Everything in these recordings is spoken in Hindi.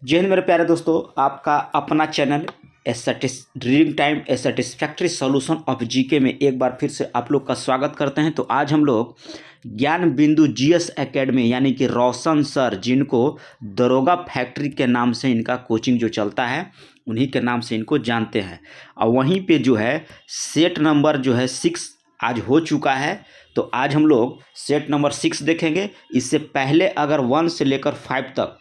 जय हिंद मेरे प्यारे दोस्तों, आपका अपना channel reading time A satisfactory solution of GK में एक बार फिर से आप लोग का स्वागत करते हैं। तो आज हम लोग ज्ञान बिंदु जीएस एकेडमी यानी कि रोशन सर, जिनको दरोगा फैक्ट्री के नाम से इनका कोचिंग जो चलता है, उन्हीं के नाम से इनको जानते हैं। और वहीं पे जो है सेट नंबर जो है 6 आज हो चुका है। तो आज हम लोग सेट नंबर 6 देखेंगे। इससे पहले अगर 1 से लेकर 5 तक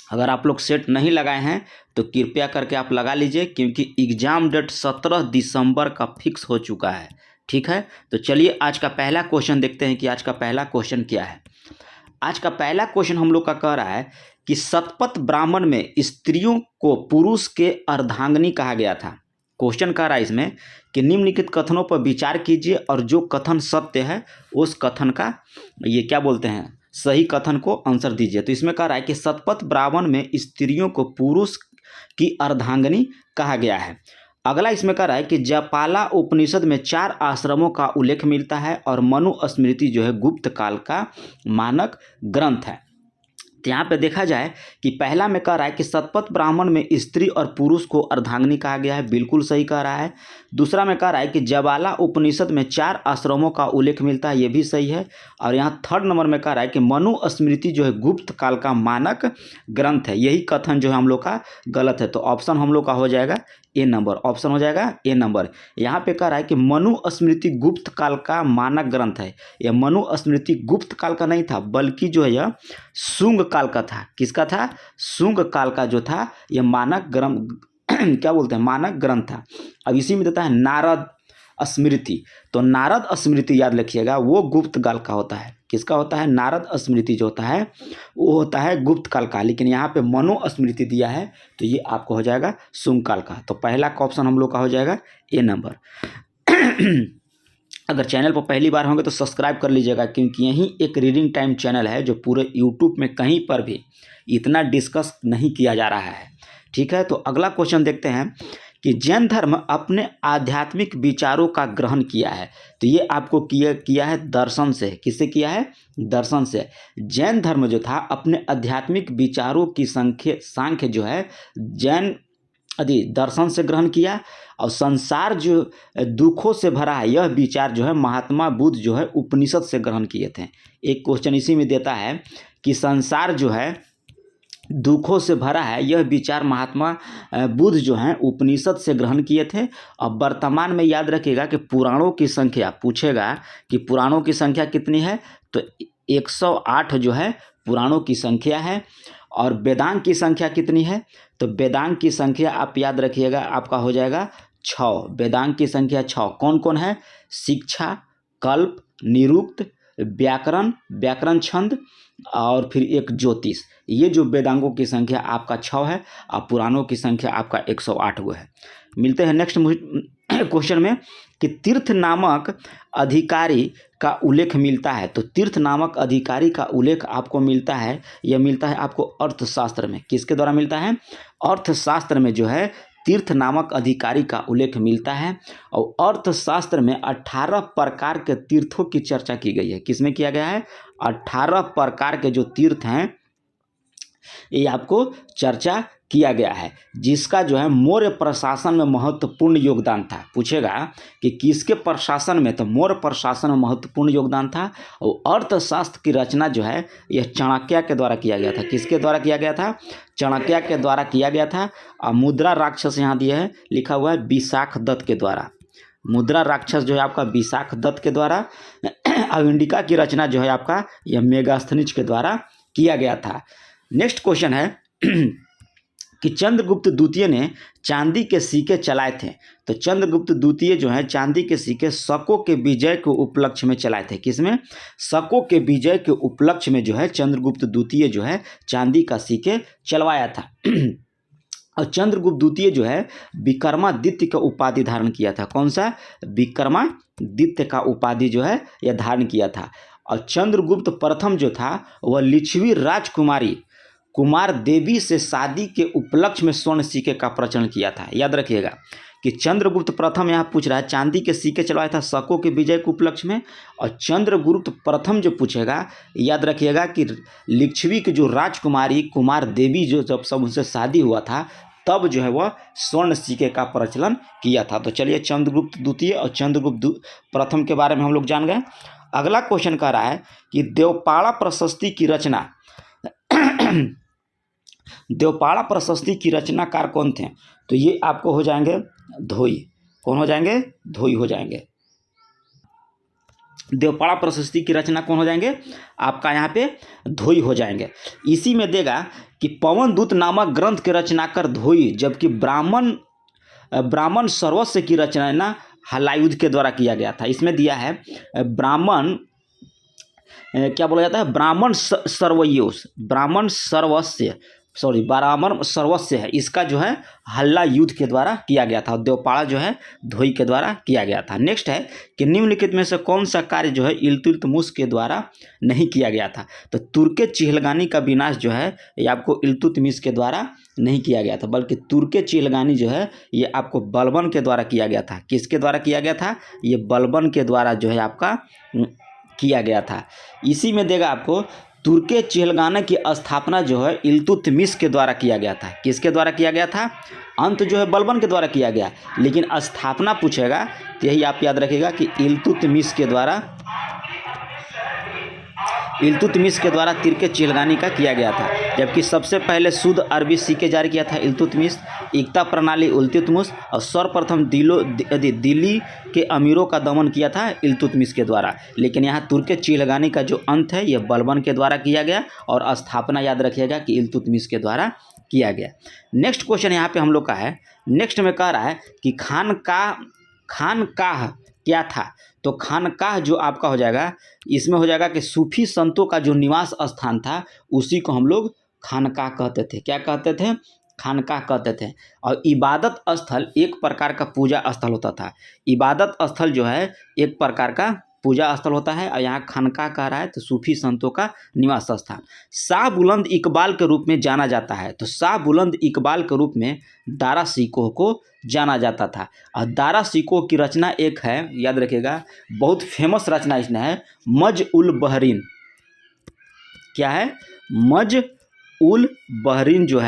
अगर आप लोग सेट नहीं लगाए हैं तो कृपया करके आप लगा लीजिए, क्योंकि एग्ज़ाम डेट 17 दिसंबर का फिक्स हो चुका है। ठीक है, तो चलिए आज का पहला क्वेश्चन देखते हैं कि आज का पहला क्वेश्चन क्या है। आज का पहला क्वेश्चन हम लोग का कह रहा है कि शतपथ ब्राह्मण में स्त्रियों को पुरुष के अर्धांगिनी कहा गया था। क्वेश्चन कह रहा है इसमें कि निम्नलिखित कथनों पर विचार कीजिए और जो कथन सत्य है उस कथन का ये क्या बोलते हैं, सही कथन को आंसर दीजिए। तो इसमें कह रहा है कि शतपथ ब्राह्मण में स्त्रियों को पुरुष की अर्धांगिनी कहा गया है। अगला इसमें कह रहा है कि जपाला उपनिषद में 4 आश्रमों का उल्लेख मिलता है और मनुस्मृति जो है गुप्त काल का मानक ग्रंथ है। तो यहाँ पे देखा जाए कि पहला में कह रहा है कि शतपथ ब्राह्मण में स्त्री और पुरुष को अर्धांगिनी कहा गया है, बिल्कुल सही कह रहा है। दूसरा में कह रहा है कि जबाला उपनिषद में 4 आश्रमों का उल्लेख मिलता है, ये भी सही है। और यहाँ थर्ड नंबर में कह रहा है कि मनुस्मृति जो है गुप्त काल का मानक ग्रंथ है, यही कथन जो है हम लोग का गलत है। तो ऑप्शन हम लोग का हो जाएगा ए नंबर, ऑप्शन हो जाएगा ए नंबर। यहाँ पे कह रहा है कि मनुस्मृति गुप्त काल का मानक ग्रंथ है। यह मनुस्मृति गुप्त काल का नहीं था, बल्कि जो है यह शुंग काल का था। किसका था? शुंग काल का जो था यह मानक ग्रंथ क्या बोलते हैं, मानक ग्रंथ था। अब इसी में देता है नारद स्मृति। तो नारद स्मृति याद रखिएगा, वो गुप्त काल का होता है। किसका होता है? नारद स्मृति जो होता है वो होता है गुप्त काल का, लेकिन यहाँ पे मनुस्मृति दिया है तो ये आपको हो जाएगा शुंग काल का। तो पहला का ऑप्शन हम लोग का हो जाएगा ए नंबर। अगर चैनल पर पहली बार होंगे तो सब्सक्राइब कर लीजिएगा, क्योंकि यही एक रीडिंग टाइम चैनल है जो पूरे यूट्यूब में कहीं पर भी इतना डिस्कस नहीं किया जा रहा है। ठीक है, तो अगला क्वेश्चन देखते हैं कि जैन धर्म अपने आध्यात्मिक विचारों का ग्रहण किया है। तो ये आपको किया है दर्शन से। किससे किया है? दर्शन से। जैन धर्म जो था अपने आध्यात्मिक विचारों की सांख्य जो है जैन दर्शन से ग्रहण किया। और संसार जो दुखों से भरा है, यह विचार जो है महात्मा बुद्ध जो है उपनिषद से ग्रहण किए थे। एक क्वेश्चन इसी में देता है कि संसार जो है दुखों से भरा है, यह विचार महात्मा बुद्ध जो हैं उपनिषद से ग्रहण किए थे। अब वर्तमान में याद रखिएगा कि पुराणों की संख्या पूछेगा कि पुराणों की संख्या कितनी है, तो 108 जो है पुराणों की संख्या है। और वेदांग की संख्या कितनी है? तो वेदांग की संख्या आप याद रखिएगा, आपका हो जाएगा 6। वेदांग की संख्या 6। कौन कौन है? शिक्षा, कल्प, निरुक्त, व्याकरण छंद और फिर एक ज्योतिष। ये जो वेदांगों की संख्या आपका 6 है और पुराणों की संख्या आपका 108 वो है। मिलते हैं नेक्स्ट क्वेश्चन में कि तीर्थ नामक अधिकारी का उल्लेख मिलता है। तो तीर्थ नामक अधिकारी का उल्लेख आपको मिलता है, यह मिलता है आपको अर्थशास्त्र में। किसके द्वारा मिलता है? अर्थशास्त्र में जो है तीर्थ नामक अधिकारी का उल्लेख मिलता है। और अर्थशास्त्र में 18 प्रकार के तीर्थों की चर्चा की गई है। किसमें किया गया है? 18 प्रकार के जो तीर्थ हैं ये आपको चर्चा किया गया है, जिसका जो है मौर्य प्रशासन में महत्वपूर्ण योगदान था। पूछेगा कि किसके प्रशासन में, तो मौर्य प्रशासन में महत्वपूर्ण योगदान था। और अर्थशास्त्र की रचना जो है यह चाणक्य के द्वारा किया गया था। किसके द्वारा किया गया था? चाणक्य के द्वारा किया गया था। और मुद्रा राक्षस यहाँ दिया है, लिखा हुआ है विशाख दत्त के द्वारा। मुद्रा राक्षस जो है आपका विशाख दत्त के द्वारा। और इंडिका की रचना जो है आपका यह मेगास्थनीज के द्वारा किया गया था। नेक्स्ट क्वेश्चन है कि चंद्रगुप्त द्वितीय ने चांदी के सिक्के चलाए थे। तो चंद्रगुप्त द्वितीय जो है चांदी के सिक्के शकों के विजय के उपलक्ष्य में चलाए थे। किसमें? शकों के विजय के उपलक्ष्य में जो है चंद्रगुप्त द्वितीय जो है चांदी का सिक्के चलवाया था। और चंद्रगुप्त द्वितीय जो है विक्रमादित्य का उपाधि धारण किया था। कौन सा? विक्रमादित्य का उपाधि जो है यह धारण किया था। और चंद्रगुप्त प्रथम जो था वह लिच्छवी राजकुमारी कुमार देवी से शादी के उपलक्ष्य में स्वर्ण सिक्के का प्रचलन किया था। याद रखिएगा कि चंद्रगुप्त प्रथम यहाँ पूछ रहा है चांदी के सिक्के चलवाया था शकों के विजय के उपलक्ष्य में। और चंद्रगुप्त प्रथम जो पूछेगा याद रखिएगा कि लिच्छवी की जो राजकुमारी कुमार देवी जो जब सब उनसे शादी हुआ था तब जो है वह स्वर्ण सिक्के का प्रचलन किया था। तो चलिए चंद्रगुप्त द्वितीय और चंद्रगुप्त प्रथम के बारे में हम लोग जान गए। अगला क्वेश्चन कह रहा है कि देवपाड़ा प्रशस्ति की रचना देवपाड़ा प्रशस्ति की रचनाकार कौन थे? तो ये आपको हो जाएंगे धोई। कौन हो जाएंगे? धोई हो जाएंगे। देवपाड़ा प्रशस्ति की रचना कौन हो जाएंगे? आपका यहाँ पे धोई हो जाएंगे। इसी में देगा कि पवनदूत नामक ग्रंथ के रचनाकर धोई, जबकि ब्राह्मण सर्वस्व की रचना ना हलायुद्ध के द्वारा किया गया था। इसमें दिया है ब्राह्मण क्या बोला जाता है? ब्राह्मण सर्वस्व है, इसका जो है हल्ला युद्ध के द्वारा किया गया था। देवपाड़ा जो है धोई के द्वारा किया गया था। नेक्स्ट है कि निम्नलिखित में से कौन सा कार्य जो है इल्तुतमिश के द्वारा नहीं किया गया था? तो तुर्के चिहलगानी का विनाश जो है ये आपको इल्तुतमिश के द्वारा नहीं किया गया था, बल्कि तुर्के चिहलगानी जो है ये आपको बलबन के द्वारा किया गया था। किसके द्वारा किया गया था? ये बलबन के द्वारा जो है आपका किया गया था। इसी में देगा आपको तुर्के चिहलगाना की स्थापना जो है इल्तुतमिश के द्वारा किया गया था। किसके द्वारा किया गया था? अंत जो है बलबन के द्वारा किया गया, लेकिन स्थापना पूछेगा तो यही आप याद रखिएगा कि इल्तुतमिश के द्वारा तुर्के चिहलगानी का किया गया था। जबकि सबसे पहले शुद्ध अरबी सिक्के जारी किया था इल्तुतमिश, एकता प्रणाली इल्तुतमिश, और सर्वप्रथम दिल्ली के अमीरों का दमन किया था इल्तुतमिश के द्वारा। लेकिन यहाँ तुर्के चिहलगानी का जो अंत है यह बलबन के द्वारा किया गया और स्थापना याद रखिएगा कि इल्तुतमिश के द्वारा किया गया। नेक्स्ट क्वेश्चन यहाँ पे हम लोग का है। नेक्स्ट में कह रहा है कि खानकाह क्या था? तो खानकाह जो आपका हो जाएगा, इसमें हो जाएगा कि सूफी संतों का जो निवास स्थान था उसी को हम लोग खानकाह कहते थे। क्या कहते थे? खानकाह कहते थे। और इबादत स्थल एक प्रकार का पूजा स्थल होता था। इबादत स्थल जो है एक प्रकार का पूजा स्थल होता है, और यहाँ खानकाह कह रहा है तो सूफी संतों का निवास स्थान। शाह बुलंद इकबाल के रूप में जाना जाता है। तो शाह बुलंद इकबाल के रूप में दारा सिकोह को जाना जाता था। और दारा सिकोह की रचना एक है, याद रखिएगा, बहुत फेमस रचना इसने है, मज उल बहरीन। क्या है? मज उल बहरीन जो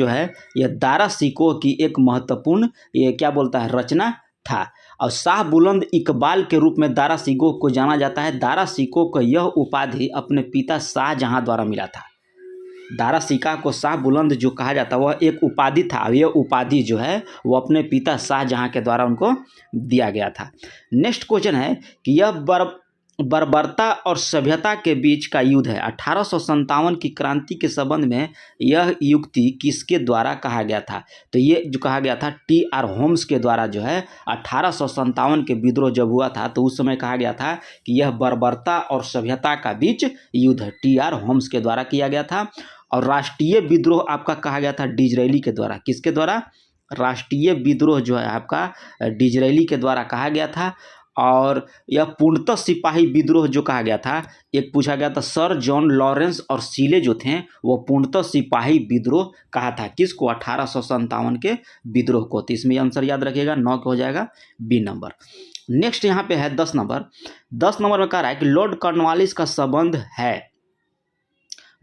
है यह दारा सिकोह की एक महत्वपूर्ण ये क्या बोलता है रचना था। और शाह बुलंद इकबाल के रूप में दारा सिकोह को जाना जाता है। दारा सिकोह को यह उपाधि अपने पिता शाहजहां द्वारा मिला था। दारा सिकोह को शाह बुलंद जो कहा जाता है वह एक उपाधि था, यह उपाधि जो है वो अपने पिता शाहजहां के द्वारा उनको दिया गया था। नेक्स्ट क्वेश्चन है कि यह बर्बरता और सभ्यता के बीच का युद्ध है। 1857 की क्रांति के संबंध में यह युक्ति किसके द्वारा कहा गया था? तो ये जो कहा गया था T.R. होम्स के द्वारा जो है 1857 के विद्रोह जब हुआ था तो उस समय कहा गया था कि यह बर्बरता और सभ्यता का बीच युद्ध है। T.R. होम्स के द्वारा किया गया था। और राष्ट्रीय विद्रोह आपका कहा गया था डिजरेली के द्वारा। किसके द्वारा? राष्ट्रीय विद्रोह जो है आपका डिजरेली के द्वारा कहा गया था। और यह पूर्णतः सिपाही विद्रोह जो कहा गया था, एक पूछा गया था सर जॉन लॉरेंस और सीले जो थे वो पूर्णतः सिपाही विद्रोह कहा था। किसको? 1857 के विद्रोह को। तो इसमें आंसर याद रखिएगा 9 का हो जाएगा बी नंबर। नेक्स्ट यहाँ पे है 10 नंबर। 10 नंबर में कह रहा है कि लॉर्ड कॉर्नवालिस का संबंध है।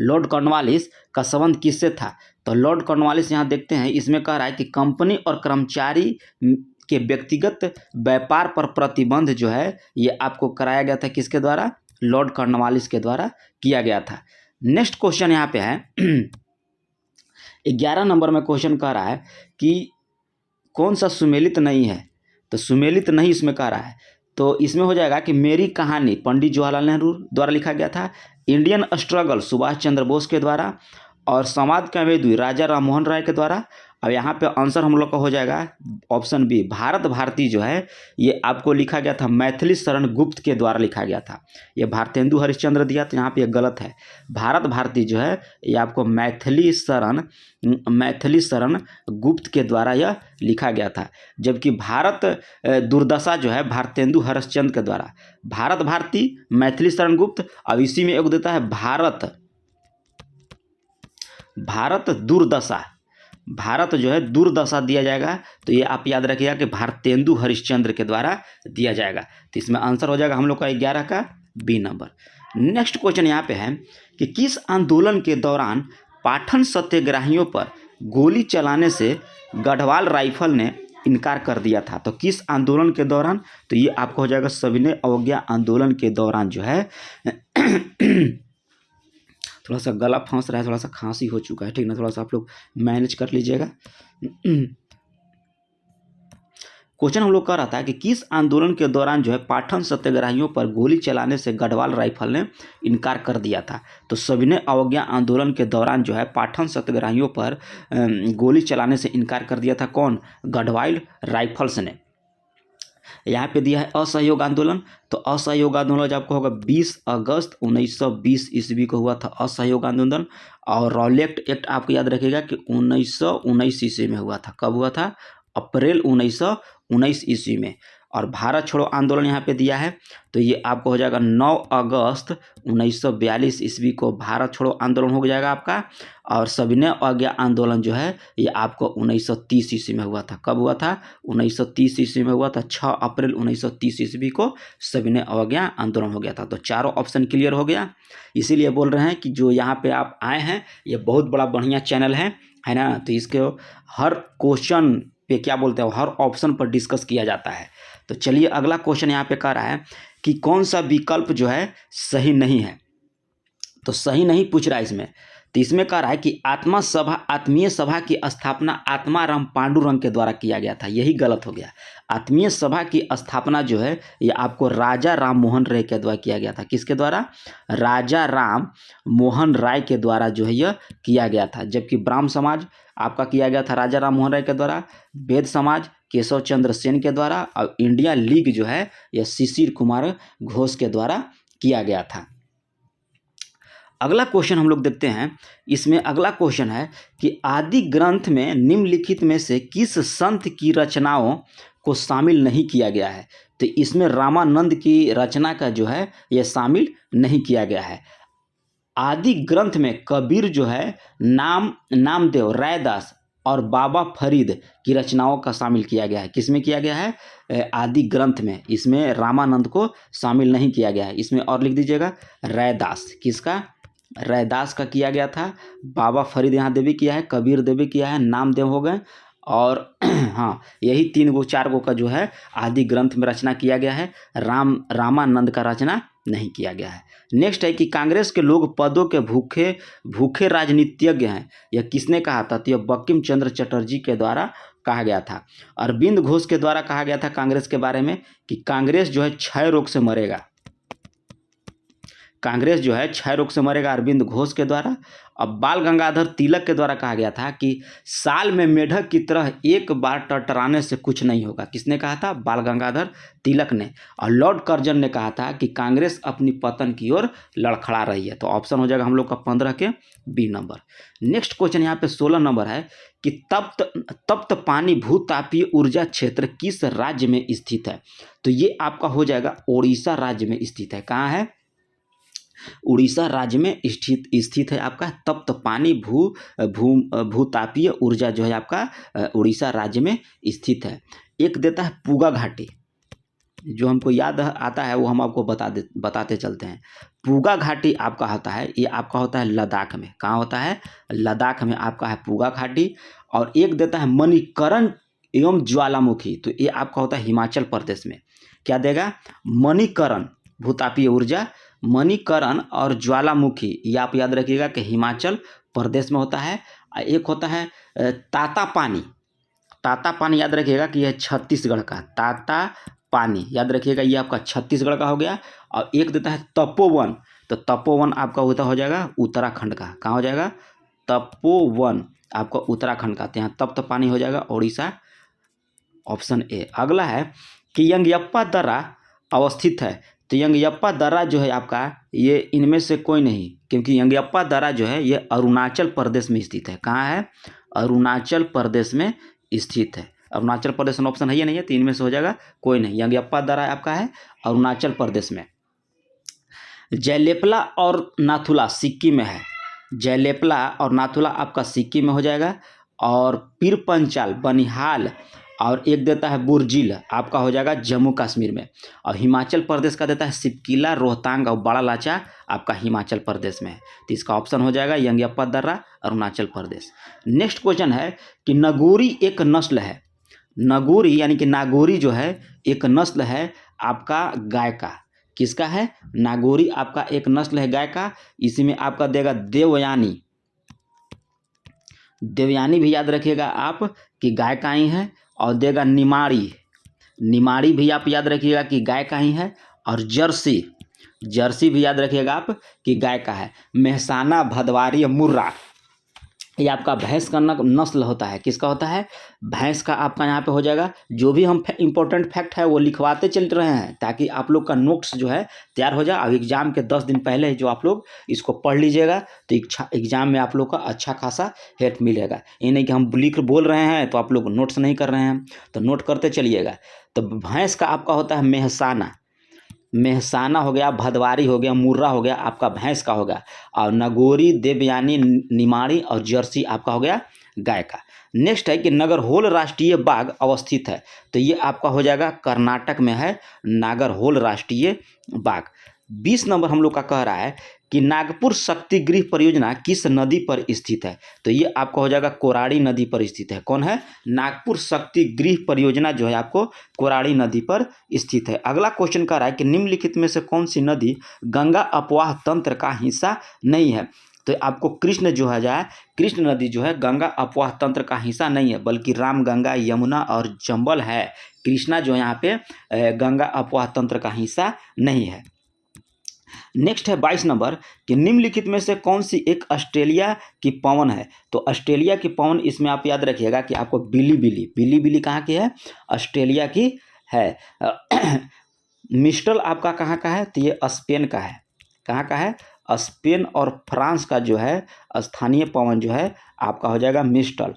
लॉर्ड कॉर्नवालिस का संबंध किससे था? तो लॉर्ड कॉर्नवालिस यहाँ देखते हैं, इसमें कह रहा है कि कंपनी और कर्मचारी के व्यक्तिगत व्यापार पर प्रतिबंध जो है ये आपको कराया गया था। किसके द्वारा? लॉर्ड कॉर्नवालिस के द्वारा किया गया था। नेक्स्ट क्वेश्चन यहाँ पे है 11 नंबर में क्वेश्चन कह रहा है कि कौन सा सुमेलित नहीं है? तो सुमेलित नहीं इसमें कह रहा है, तो इसमें हो जाएगा कि मेरी कहानी पंडित जवाहरलाल नेहरू द्वारा लिखा गया था, इंडियन स्ट्रगल सुभाष चंद्र बोस के द्वारा, और समाज का वेदवी राजा राममोहन राय के द्वारा। अब यहाँ पे आंसर हम लोग का हो जाएगा ऑप्शन बी, भारत भारती जो है ये आपको लिखा गया था मैथिली शरण गुप्त के द्वारा लिखा गया था। ये भारतेंदु हरिश्चंद्र दिया, तो यहाँ पे ये गलत है। भारत भारती जो है ये आपको मैथिली शरण गुप्त के द्वारा यह लिखा गया था। जबकि भारत दुर्दशा जो है भारतेंदु हरिश्चंद्र के द्वारा। भारत भारती, मैथिली शरण गुप्त, अब इसी में एक देता है भारत दुर्दशा। भारत जो है दुर्दशा दिया जाएगा, तो ये आप याद रखिएगा कि भारतेंदु हरिश्चंद्र के द्वारा दिया जाएगा। तो इसमें आंसर हो जाएगा हम लोग का 11 का बी नंबर। नेक्स्ट क्वेश्चन यहाँ पे है कि किस आंदोलन के दौरान पाटन सत्याग्रहियों पर गोली चलाने से गढ़वाल राइफल ने इनकार कर दिया था? तो किस आंदोलन के दौरान? तो ये आपको हो जाएगा सविनय अवज्ञा आंदोलन के दौरान जो है थोड़ा सा गला फंस रहा है, थोड़ा सा खांसी हो चुका है, ठीक ना, थोड़ा सा आप लोग मैनेज कर लीजिएगा। क्वेश्चन हम लोग कर रहा था कि किस आंदोलन के दौरान जो है पाटन सत्याग्रहियों पर गोली चलाने से गढ़वाल राइफल ने इनकार कर दिया था? तो सविनय अवज्ञा आंदोलन के दौरान जो है पाटन सत्याग्रहियों पर गोली चलाने से इनकार कर दिया था कौन? गढ़वाल राइफल्स ने। यहाँ पे दिया है असहयोग आंदोलन, तो असहयोग आंदोलन जो आपको होगा 20 अगस्त 1920 ईस्वी को हुआ था असहयोग आंदोलन। और रॉलेट एक्ट आपको याद रखिएगा कि 1919 ईस्वी में हुआ था। कब हुआ था? अप्रैल 1919 ईस्वी में। और भारत छोड़ो आंदोलन यहाँ पे दिया है, तो ये आपको हो जाएगा 9 अगस्त 1942 ईस्वी को भारत छोड़ो आंदोलन हो जाएगा आपका। और सविनय अवज्ञा आंदोलन जो है ये आपको 1930 ईस्वी में हुआ था। कब हुआ था? 1930 ईस्वी में हुआ था। 6 अप्रैल 1930 ईस्वी को सविनय अवज्ञा आंदोलन हो गया था। तो चारों ऑप्शन क्लियर हो गया। इसीलिए बोल रहे हैं कि जो यहाँ पे आप आए हैं ये बहुत बड़ा बढ़िया चैनल है ना। तो इसके हर क्वेश्चन पे क्या बोलते हैं, हर ऑप्शन पर डिस्कस किया जाता है। तो चलिए अगला क्वेश्चन यहाँ पे कह रहा है कि कौन सा विकल्प जो है सही नहीं है? तो सही नहीं पूछ रहा है इसमें। तो इसमें कह रहा है कि आत्मीय सभा की स्थापना आत्माराम पांडुरंग के द्वारा किया गया था। यही गलत हो गया। आत्मीय सभा की स्थापना जो है ये आपको राजा राम मोहन राय के द्वारा किया गया था। किसके द्वारा? राजा राम मोहन राय के द्वारा जो है यह किया गया था। जबकि ब्राह्म समाज आपका किया गया था राजा राम मोहन राय के द्वारा, वेद समाज केशव चंद्र सेन के द्वारा, और इंडिया लीग जो है यह शिशिर कुमार घोष के द्वारा किया गया था। अगला क्वेश्चन हम लोग देखते हैं। इसमें अगला क्वेश्चन है कि आदि ग्रंथ में निम्नलिखित में से किस संत की रचनाओं को शामिल नहीं किया गया है? तो इसमें रामानंद की रचना का जो है यह शामिल नहीं किया गया है। आदि ग्रंथ में कबीर जो है नामदेव, रैदास और बाबा फरीद की रचनाओं का शामिल किया गया है। किसमें किया गया है? आदि ग्रंथ में। इसमें रामानंद को शामिल नहीं किया गया है। इसमें और लिख दीजिएगा रैदास। किसका? रैदास का किया गया था। बाबा फरीद यहाँ देवी किया है, कबीर देवी किया है, नामदेव हो गए। और हाँ, यही 3-4 गो का जो है आदि ग्रंथ में रचना किया गया है। रामानंद का रचना नहीं किया गया है। नेक्स्ट है कि कांग्रेस के लोग पदों के भूखे राजनीतिज्ञ हैं, यह किसने कहा था? तो यह बंकिम चंद्र चटर्जी के द्वारा कहा गया था। अरविंद घोष के द्वारा कहा गया था कांग्रेस के बारे में कि कांग्रेस जो है क्षय रोग से मरेगा। कांग्रेस जो है क्षय रोग से मरेगा, अरविंद घोष के द्वारा। अब बाल गंगाधर तिलक के द्वारा कहा गया था कि साल में मेढक की तरह एक बार टरटराने से कुछ नहीं होगा। किसने कहा था? बाल गंगाधर तिलक ने। और लॉर्ड कर्जन ने कहा था कि कांग्रेस अपनी पतन की ओर लड़खड़ा रही है। तो ऑप्शन हो जाएगा हम लोग का 15 के बी नंबर। नेक्स्ट क्वेश्चन यहाँ पे 16 नंबर है कि तप्त पानी भूतापीय ऊर्जा क्षेत्र किस राज्य में स्थित है? तो ये आपका हो जाएगा उड़ीसा राज्य में स्थित है। कहाँ है? उड़ीसा राज्य में स्थित है आपका तप्त पानी भूतापीय ऊर्जा जो है आपका उड़ीसा राज्य में स्थित है। एक देता है पूगा घाटी, जो हमको याद आता है वो हम आपको बताते चलते हैं। पूगा घाटी आपका होता है, ये आपका होता है लद्दाख में। कहाँ होता है? लद्दाख में आपका है पूगा घाटी। और एक देता है मणिकरण एवं ज्वालामुखी, तो ये आपका होता है हिमाचल प्रदेश में। क्या देगा? मणिकरण भूतापीय ऊर्जा, मणिकरण और ज्वालामुखी, ये आप याद रखिएगा कि हिमाचल प्रदेश में होता है। एक होता है ताता पानी याद रखिएगा कि यह छत्तीसगढ़ का ताता पानी याद रखिएगा, ये आपका छत्तीसगढ़ का हो गया। और एक देता है तपोवन, तो तपोवन आपका होता हो जाएगा उत्तराखंड का। कहाँ हो जाएगा? तपोवन आपका उत्तराखंड का। तो यहाँ तप्त पानी हो जाएगा उड़ीसा, ऑप्शन ए। अगला है कि यंगयप्पा दर्रा अवस्थित है। तो यंगयप्पा दर्रा जो है आपका ये इनमें से कोई नहीं, क्योंकि यंगयप्पा दर्रा जो है ये अरुणाचल प्रदेश में स्थित है। कहाँ है? अरुणाचल प्रदेश में स्थित है। अरुणाचल प्रदेश में ऑप्शन है या नहीं है? 3 में से हो जाएगा कोई नहीं। यंगयप्पा दर्रा आपका है अरुणाचल प्रदेश में। जयलेपला और नाथुला सिक्किम में है। जयलेपला और नाथुला आपका सिक्किम में हो जाएगा। और पीर पंचाल बनिहाल, और एक देता है बुर्जिल, आपका हो जाएगा जम्मू कश्मीर में। और हिमाचल प्रदेश का देता है सिपकिला, रोहतांग और बड़ा लाचा, आपका हिमाचल प्रदेश में है। तो इसका ऑप्शन हो जाएगा यंगयप्पा दर्रा, अरुणाचल प्रदेश। नेक्स्ट क्वेश्चन है कि नगोरी एक नस्ल है, नगोरी यानी कि नागोरी जो है एक नस्ल है आपका गाय का। किसका है? नागोरी आपका एक नस्ल है गाय का। इसी में आपका देगा देवयानी, देवयानी भी याद रखिएगा आप कि गाय का ही है। और देगा निमाड़ी, निमाड़ी भी आप याद रखिएगा कि गाय का ही है। और जर्सी, जर्सी भी याद रखिएगा आप कि गाय का है। मेहसाना, भदवारी, मुर्रा, ये आपका भैंस का नस्ल होता है। किसका होता है? भैंस का आपका यहाँ पे हो जाएगा। जो भी हम इंपॉर्टेंट फैक्ट है वो लिखवाते चल रहे हैं ताकि आप लोग का नोट्स जो है तैयार हो जाए। अब एग्जाम के 10 दिन पहले जो आप लोग इसको पढ़ लीजिएगा तो एग्जाम में आप लोग का अच्छा खासा हेल्प मिलेगा। ये नहीं कि हम लिख बोल रहे हैं तो आप लोग नोट्स नहीं कर रहे हैं, तो नोट करते चलिएगा। तो भैंस का आपका होता है मेहसाना, मेहसाना हो गया, भदवारी हो गया, मुर्रा हो गया, आपका भैंस का हो गया। और नगोरी, देवयानी, निमाड़ी और जर्सी आपका हो गया गाय का। नेक्स्ट है कि नागरहोल राष्ट्रीय बाग अवस्थित है। तो ये आपका हो जाएगा कर्नाटक में है नागरहोल राष्ट्रीय बाग। 20 नंबर हम लोग का कह रहा है कि नागपुर शक्ति गृह परियोजना किस नदी पर स्थित है। तो ये आपका हो जाएगा कोराड़ी नदी पर स्थित है। कौन है? नागपुर शक्ति गृह परियोजना जो है आपको कोराड़ी नदी पर स्थित है। अगला क्वेश्चन कह रहा है कि निम्नलिखित में से कौन सी नदी गंगा अपवाह तंत्र का हिस्सा नहीं है। तो आपको कृष्ण जो है जाए, कृष्ण नदी जो है गंगा अपवाह तंत्र का हिस्सा नहीं है, बल्कि राम, गंगा, यमुना और चंबल है। कृष्णा जो यहाँ पे गंगा अपवाह तंत्र का हिस्सा नहीं है। नेक्स्ट है 22 नंबर कि निम्नलिखित में से कौन सी एक ऑस्ट्रेलिया की पवन है। तो ऑस्ट्रेलिया की पवन इसमें आप याद रखिएगा कि आपको बिलीबिली, बिलीबिली कहाँ की है? ऑस्ट्रेलिया की है। मिस्टल आपका कहाँ का है? तो ये स्पेन का है। कहाँ का है? स्पेन और फ्रांस का जो है स्थानीय पवन जो है आपका हो जाएगा मिस्टल।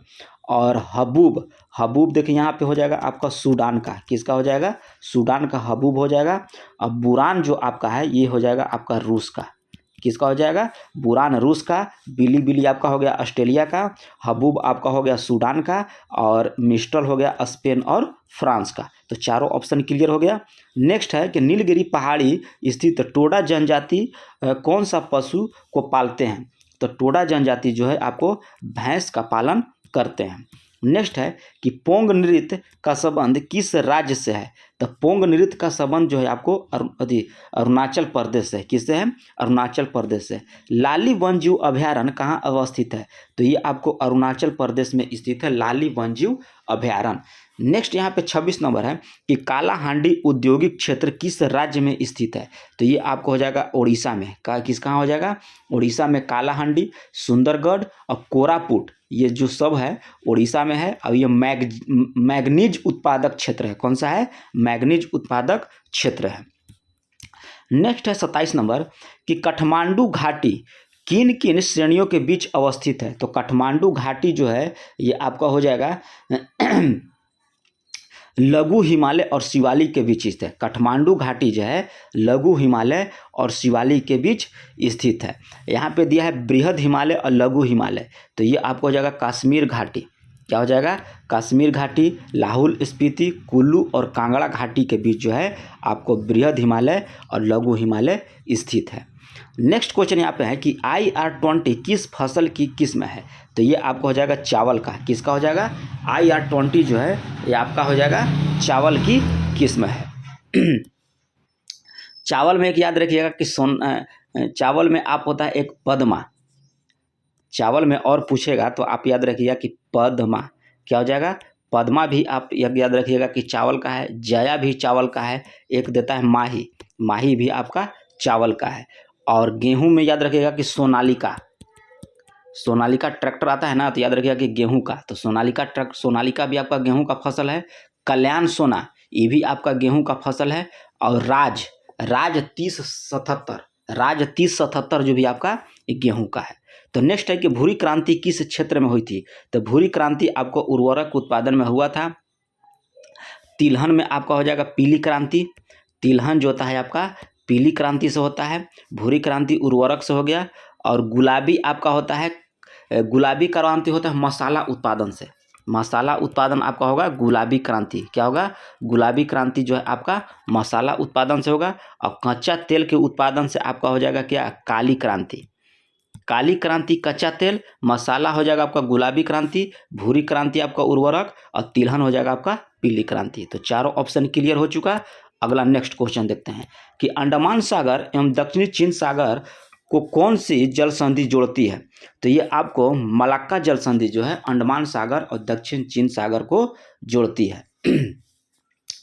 और हबूब, हबूब देखिए यहाँ पे हो जाएगा आपका सूडान का। किसका हो जाएगा? सूडान का हबूब हो जाएगा। अब बुरान जो आपका है ये हो जाएगा आपका रूस का। किसका हो जाएगा? बुरान रूस का। बिलीबिली आपका हो गया ऑस्ट्रेलिया का। हबूब आपका हो गया सूडान का। और मिस्टल हो गया स्पेन और फ्रांस का। तो चारों ऑप्शन क्लियर हो गया। नेक्स्ट है कि नीलगिरी पहाड़ी स्थित टोडा जनजाति कौन सा पशु को पालते हैं। तो टोडा जनजाति जो है आपको भैंस का पालन करते हैं। नेक्स्ट है कि पोंग नृत्य का संबंध किस राज्य से है। तो पोंग नृत्य का संबंध जो है आपको अरुणाचल प्रदेश से। किससे है? अरुणाचल प्रदेश से। लाली वन्यजीव अभयारण्य कहाँ अवस्थित है। तो ये आपको अरुणाचल प्रदेश में स्थित है लाली वन्यजीव अभयारण्य। नेक्स्ट यहाँ पे 26 नंबर है कि कालाहांडी औद्योगिक क्षेत्र किस राज्य में स्थित है। तो ये आपको हो जाएगा उड़ीसा में। कहाँ हो जाएगा? उड़ीसा में कालाहांडी, सुंदरगढ़ और कोरापुट, ये जो सब है उड़ीसा में है। और ये मैग्नीज उत्पादक क्षेत्र है। कौन सा है? मैग्नीज उत्पादक क्षेत्र है। नेक्स्ट है 27 नंबर कि काठमांडू घाटी किन किन श्रेणियों के बीच अवस्थित है। तो काठमांडू घाटी जो है ये आपका हो जाएगा लघु हिमालय और शिवालिक के बीच स्थित है। काठमांडू घाटी जो है लघु हिमालय और शिवालिक के बीच स्थित है। यहाँ पे दिया है बृहद हिमालय और लघु हिमालय। तो ये आपको हो जाएगा कश्मीर घाटी। क्या हो जाएगा? कश्मीर घाटी, लाहौल स्पीति, कुल्लू और कांगड़ा घाटी के बीच जो है आपको बृहद हिमालय और लघु हिमालय स्थित है। नेक्स्ट क्वेश्चन यहाँ पे है कि IR-20 किस फसल की किस्म है। तो ये आपका हो जाएगा चावल का। किसका हो जाएगा? IR-20 जो है ये आपका हो जाएगा चावल की किस्म है। चावल में एक याद रखिएगा कि चावल में आप होता है एक पद्मा। चावल में और पूछेगा तो आप याद रखिएगा कि पद्मा। क्या हो जाएगा? पद्मा भी आप याद रखिएगा कि चावल का है। जया भी चावल का है। एक देता है माही, माही भी आपका चावल का है। और गेहूं में याद रखिएगा कि सोनालिका, सोनालिका ट्रैक्टर आता है ना, तो याद रखिएगा कि गेहूं का। तो सोनालिका भी आपका गेहूं का फसल है। कल्याण सोना ये भी आपका गेहूं का फसल है। और राज 3077 जो भी आपका गेहूं का है। तो नेक्स्ट है कि भूरी क्रांति किस क्षेत्र में हुई थी। तो भूरी क्रांति आपको उर्वरक उत्पादन में हुआ था। तिलहन में आपका हो जाएगा पीली क्रांति। तिलहन जो होता है आपका पीली क्रांति से होता है। भूरी क्रांति उर्वरक से हो गया। और गुलाबी आपका होता है गुलाबी क्रांति होता है मसाला उत्पादन से। मसाला उत्पादन आपका होगा गुलाबी क्रांति। क्या होगा? गुलाबी क्रांति जो है आपका मसाला उत्पादन से होगा। और कच्चा तेल के उत्पादन से आपका हो जाएगा क्या? काली क्रांति। काली क्रांति कच्चा तेल, मसाला हो जाएगा आपका गुलाबी क्रांति, भूरी क्रांति आपका उर्वरक, और तिलहन हो जाएगा आपका पीली क्रांति। तो चारों ऑप्शन क्लियर हो चुका। अगला नेक्स्ट क्वेश्चन देखते हैं कि अंडमान सागर एवं दक्षिणी चीन सागर को कौन सी जल संधि जोड़ती है? तो ये आपको मलाक्का जल संधि जो है अंडमान सागर और दक्षिण चीन सागर को जोड़ती है।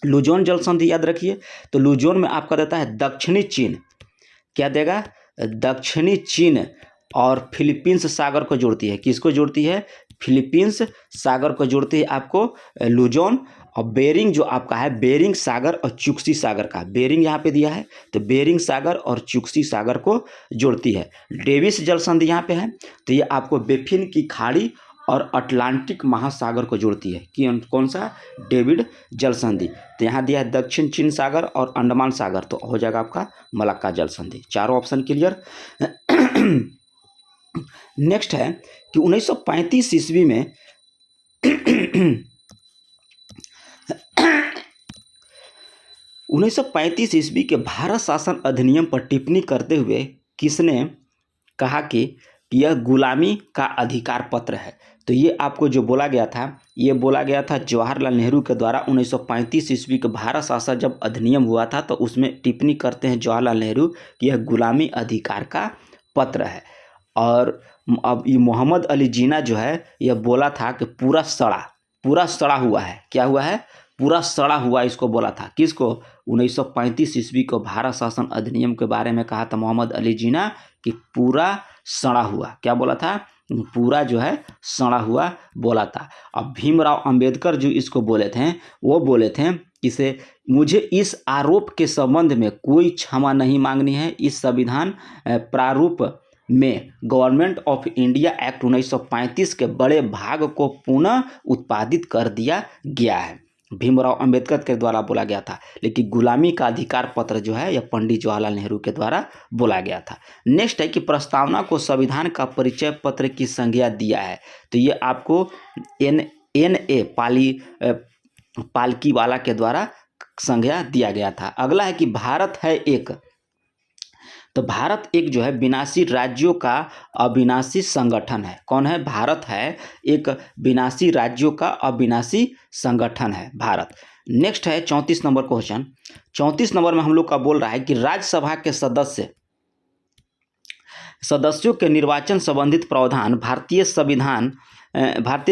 लुजोन जल संधि याद रखिए। तो लुजोन में आपका देता है दक्षिणी चीन, क्या देगा? दक्षिणी चीन और फिलीपींस सागर को जोड़ती है। किसको जोड़ती है? फिलीपींस सागर को जोड़ती है आपको लुजोन। और बेरिंग जो आपका है बेरिंग सागर और चुक्सी सागर का, बेरिंग यहाँ पे दिया है तो बेरिंग सागर और चुक्सी सागर को जोड़ती है। डेविस जल संधि यहाँ पे है तो ये आपको बेफिन की खाड़ी और अटलांटिक महासागर को जोड़ती है। कि कौन सा? डेविड जल संधि। तो यहाँ दिया है दक्षिण चीन सागर और अंडमान सागर, तो हो जाएगा आपका मलाक्का जल संधि। चारों ऑप्शन क्लियर। नेक्स्ट है कि 1935 ईस्वी में 1935 ईस्वी के भारत शासन अधिनियम पर टिप्पणी करते हुए किसने कहा कि यह गुलामी का अधिकार पत्र है? तो ये आपको जो बोला गया था, ये बोला गया था जवाहरलाल नेहरू के द्वारा। 1935 ईस्वी के भारत शासन जब अधिनियम हुआ था तो उसमें टिप्पणी करते हैं जवाहरलाल नेहरू कि यह गुलामी अधिकार का पत्र है। और अब ये मोहम्मद अली जिन्ना जो है यह बोला था कि पूरा सड़ा हुआ है। क्या हुआ है? पूरा सड़ा हुआ इसको बोला था। किसको? 1935 ईस्वी को भारत शासन अधिनियम के बारे में कहा था मोहम्मद अली जिन्ना कि पूरा सड़ा हुआ। क्या बोला था? पूरा जो है सड़ा हुआ बोला था। अब भीमराव अंबेडकर जो इसको बोले थे वो बोले थे इसे, मुझे इस आरोप के संबंध में कोई क्षमा नहीं मांगनी है। इस संविधान प्रारूप में गवर्नमेंट ऑफ इंडिया एक्ट 1935 के बड़े भाग को पुनः उत्पादित कर दिया गया है। भीमराव अंबेडकर के द्वारा बोला गया था। लेकिन गुलामी का अधिकार पत्र जो है यह पंडित जवाहरलाल नेहरू के द्वारा बोला गया था। नेक्स्ट है कि प्रस्तावना को संविधान का परिचय पत्र की संज्ञा दिया है। तो ये आपको NA पालकी वाला के द्वारा संज्ञा दिया गया था। अगला है कि भारत है एक, तो भारत एक जो है विनाशी राज्यों का अविनाशी संगठन है। कौन है? भारत है एक विनाशी राज्यों का अविनाशी संगठन है भारत। नेक्स्ट है 34 नंबर क्वेश्चन। 34 नंबर में हम लोग का बोल रहा है कि राज्यसभा के सदस्यों के निर्वाचन संबंधित प्रावधान भारतीय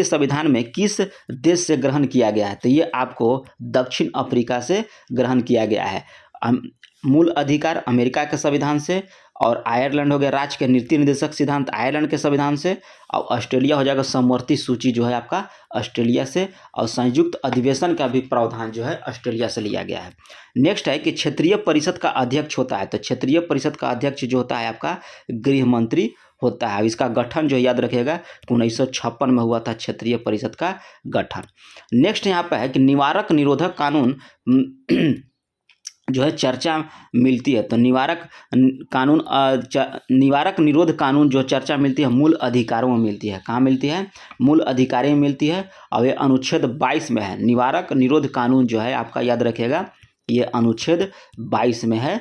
संविधान में किस देश से ग्रहण किया गया है? तो ये आपको दक्षिण अफ्रीका से ग्रहण किया गया है। मूल अधिकार अमेरिका के संविधान से, और आयरलैंड हो गया राज्य के नीति निर्देशक सिद्धांत आयरलैंड के संविधान से, और ऑस्ट्रेलिया हो जाएगा समवर्ती सूची जो है आपका ऑस्ट्रेलिया से, और संयुक्त अधिवेशन का भी प्रावधान जो है ऑस्ट्रेलिया से लिया गया है। नेक्स्ट है कि क्षेत्रीय परिषद का अध्यक्ष होता है। तो क्षेत्रीय परिषद का अध्यक्ष जो होता है आपका गृह मंत्री होता है। इसका गठन जो याद रखिएगा 1956 में हुआ था क्षेत्रीय परिषद का गठन। नेक्स्ट यहाँ पे है कि निवारक निरोधक कानून जो है चर्चा मिलती है। तो निवारक निरोध कानून जो चर्चा मिलती है मूल अधिकारों में मिलती है। कहाँ मिलती है? मूल अधिकारों में मिलती है, और ये अनुच्छेद 22 में है। निवारक निरोध कानून जो है आपका याद रखिएगा ये अनुच्छेद 22 में है।